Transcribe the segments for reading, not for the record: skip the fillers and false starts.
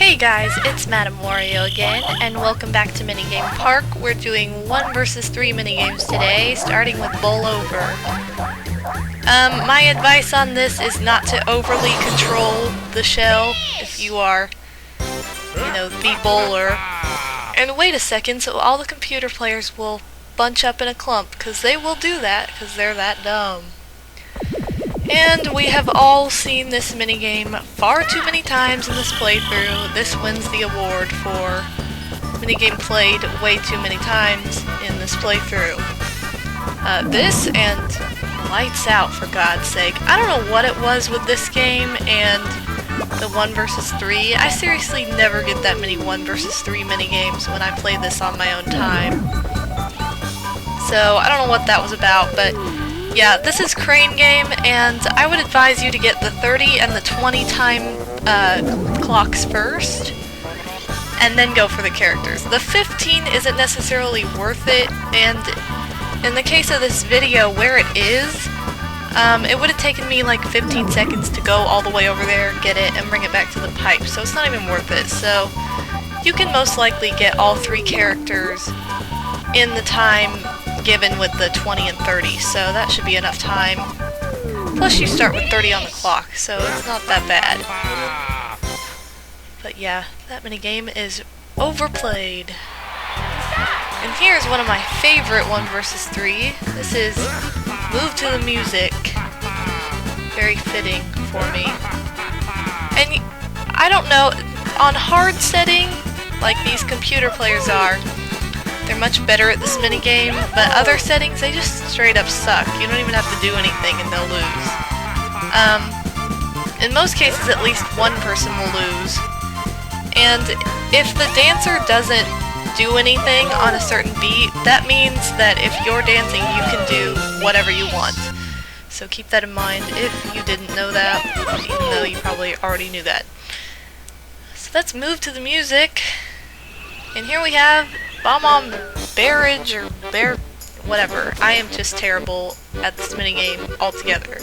Hey guys, it's MadameWario again, and welcome back to Minigame Park. We're doing 1 versus 3 minigames today, starting with Bowl Over. My advice on this is not to overly control the shell if you are, the bowler. And wait a second, so all the computer players will bunch up in a clump, because they will do that, because they're that dumb. And we have all seen this minigame far too many times in this playthrough. This wins the award for minigame played way too many times in this playthrough. This and Lights Out, for God's sake. I don't know what it was with this game and the 1 versus 3. I seriously never get that many 1 versus 3 minigames when I play this on my own time. So I don't know what that was about, but yeah, this is Crane Game, and I would advise you to get the 30 and the 20 time clocks first, and then go for the characters. The 15 isn't necessarily worth it, and in the case of this video, where it is, it would have taken me like 15 seconds to go all the way over there, get it, and bring it back to the pipe, so it's not even worth it. So you can most likely get all 3 characters in the time given with the 20 and 30, so that should be enough time. Plus you start with 30 on the clock, so it's not that bad. But yeah, that minigame is overplayed. And here's one of my favorite 1 versus 3. This is Move to the Music. Very fitting for me. And I don't know, on hard setting, like these computer players are, they're much better at this minigame, but other settings, they just straight up suck. You don't even have to do anything and they'll lose. In most cases, at least one person will lose. And if the dancer doesn't do anything on a certain beat, that means that if you're dancing, you can do whatever you want. So keep that in mind if you didn't know that, even though you probably already knew that. So let's move to the music. And here we have On The Barrage, or whatever. I am just terrible at this minigame altogether.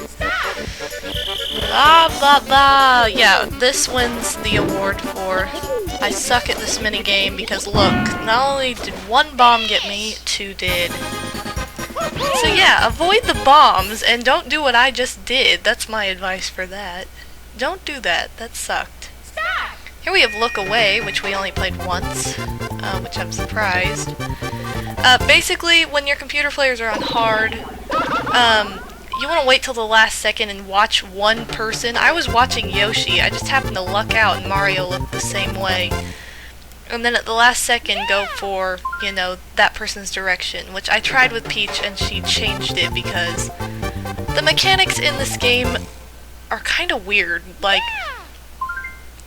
Blah blah blah. Yeah, this wins the award for I suck at this minigame because look, not only did 1 bomb get me, 2 did. So yeah, avoid the bombs and don't do what I just did. That's my advice for that. Don't do that. That sucked. Here we have Lookaway, which we only played once, which I'm surprised. Basically, when your computer players are on hard, you want to wait till the last second and watch one person. I was watching Yoshi, I just happened to luck out and Mario looked the same way. And then at the last second go for, that person's direction, which I tried with Peach and she changed it because the mechanics in this game are kind of weird. Like,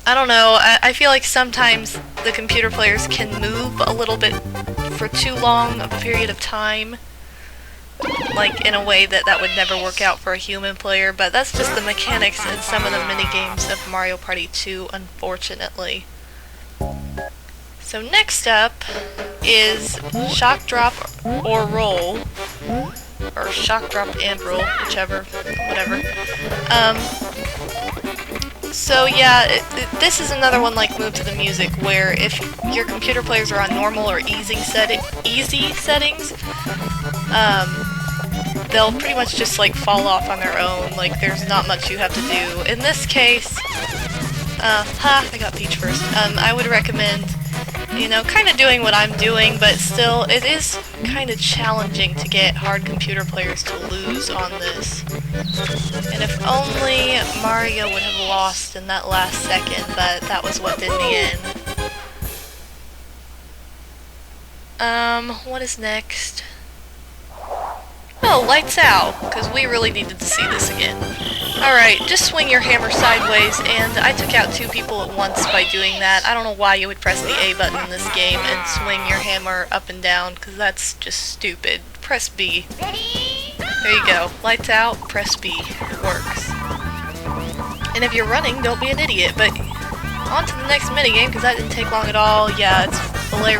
I don't know, I feel like sometimes the computer players can move a little bit for too long of a period of time, like in a way that would never work out for a human player, but that's just the mechanics in some of the minigames of Mario Party 2, unfortunately. So next up is Shock Drop or Roll, or Shock Drop and Roll, whichever, whatever. So yeah, this is another one like Move to the Music, where if your computer players are on normal or easy settings, they'll pretty much just like fall off on their own. Like there's not much you have to do. In this case, I got Peach first. I would recommend, kind of doing what I'm doing, but still, it is kind of challenging to get hard computer players to lose on this. And if only Mario would have lost in that last second, but that was what did me in. What is next? Oh, Lights Out, because we really needed to see this again. Alright, just swing your hammer sideways, and I took out 2 people at once by doing that. I don't know why you would press the A button in this game and swing your hammer up and down, because that's just stupid. Press B. There you go. Lights Out, press B. It works. And if you're running, don't be an idiot, but on to the next minigame, because that didn't take long at all. Yeah, it's Belay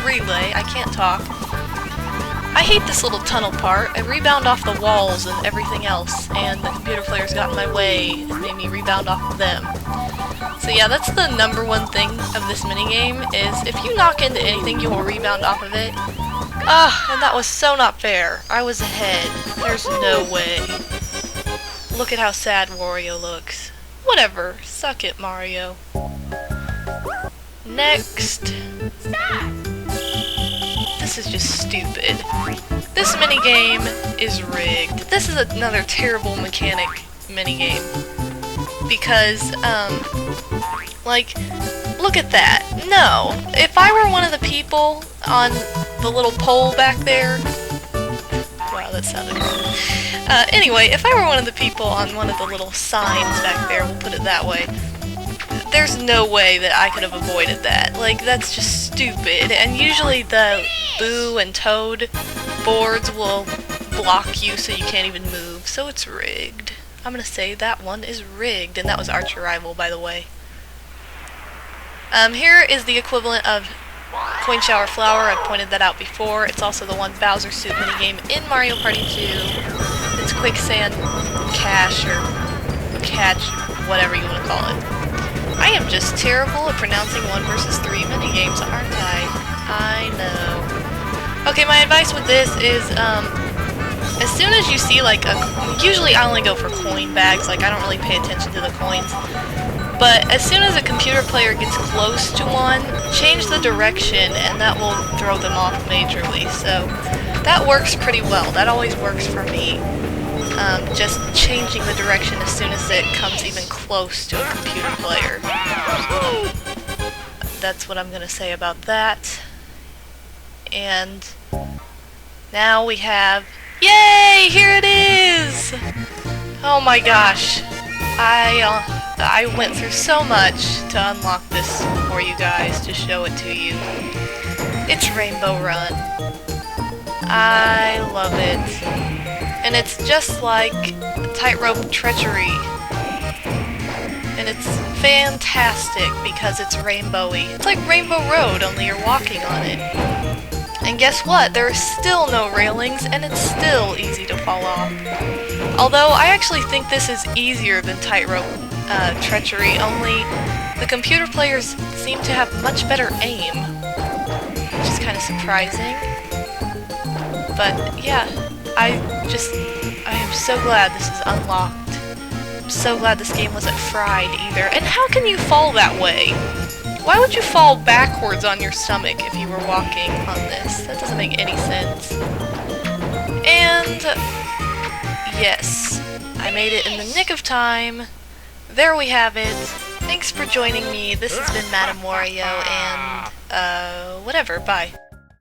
Relay. I can't talk. I hate this little tunnel part. I rebound off the walls and everything else, and the computer players got in my way and made me rebound off of them. So yeah, that's the #1 thing of this minigame, is if you knock into anything, you will rebound off of it. Ah, and that was so not fair. I was ahead. There's no way. Look at how sad Wario looks. Whatever. Suck it, Mario. Next. This is just stupid. This minigame is rigged. This is another terrible mechanic minigame. Because, like, look at that. No. If I were one of the people on the little pole back there... Wow, that sounded wrong. Anyway, if I were one of the people on one of the little signs back there, we'll put it that way, there's no way that I could have avoided that. Like, that's just stupid. And usually the Boo and Toad boards will block you so you can't even move, so it's rigged. I'm gonna say that one is rigged, and that was Archrival, by the way. Here is the equivalent of Coin Shower Flower. I've pointed that out before. It's also the one Bowser Suit minigame in Mario Party 2. It's Quicksand Cash, or Catch, whatever you want to call it. I am just terrible at pronouncing 1 versus 3 minigames, aren't I know. Okay, my advice with this is, as soon as you see, like, usually I only go for coin bags, like, I don't really pay attention to the coins. But as soon as a computer player gets close to one, change the direction, and that will throw them off majorly. So that works pretty well. That always works for me. Just changing the direction as soon as it comes even close to a computer player. That's what I'm going to say about that. And now we have... Yay! Here it is! Oh my gosh. I went through so much to unlock this for you guys, to show it to you. It's Rainbow Run. I love it. And it's just like Tightrope Treachery. And it's fantastic because it's rainbowy. It's like Rainbow Road, only you're walking on it. And guess what? There are still no railings, and it's still easy to fall off. Although, I actually think this is easier than Tightrope Treachery, only the computer players seem to have much better aim, which is kind of surprising. But, yeah, I am so glad this is unlocked. I'm so glad this game wasn't fried, either. And how can you fall that way? Why would you fall backwards on your stomach if you were walking on this? That doesn't make any sense. And... yes, I made it in the nick of time. There we have it. Thanks for joining me. This has been MadameWario, and, whatever, bye.